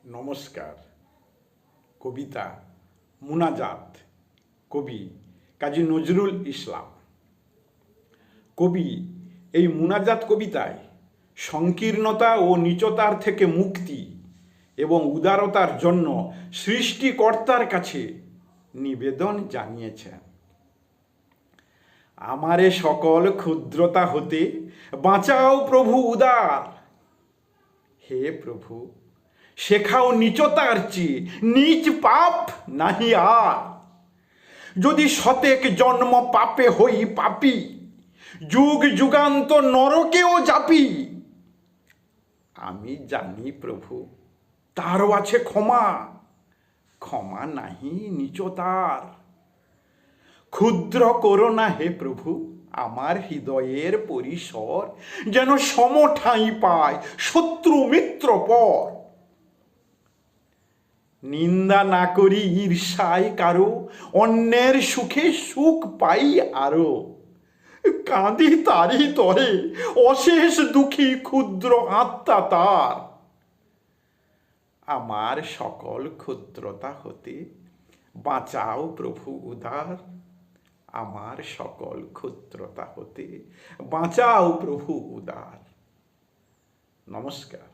নমস্কার। কবিতা মুনাজাত, কবি কাজী নজরুল ইসলাম। কবি এই মুনাজাত কবিতায় সংকীর্ণতা ও নীচতার থেকে মুক্তি এবং উদারতার জন্য সৃষ্টিকর্তার কাছে নিবেদন জানিয়েছেন। আমারে সকল ক্ষুদ্রতা হতে বাঁচাও প্রভু উদার। হে প্রভু, শেখাও নীচতার চেয়ে নিজ পাপ নাহি আর। যদি শতেক জন্ম পাপে হই পাপী, যুগ যুগান্ত নরকেও যাপি, আমি জানি প্রভু তারও আছে ক্ষমা, ক্ষমা নাহি নীচতার। ক্ষুদ্র করো না হে প্রভু আমার হৃদয়ের পরিসর, যেন সমঠাই পায় শত্রু মিত্র পর। নিন্দা না করি ঈর্ষায় কারো, অন্যের সুখে সুখ পাই আরো। কাঁদি তারি তরে অশেষ দুঃখী ক্ষুদ্র আত্মা তার। আমার সকল ক্ষুদ্রতা হতে বাঁচাও প্রভু উদার। আমার সকল ক্ষুদ্রতা হতে বাঁচাও প্রভু উদার। নমস্কার।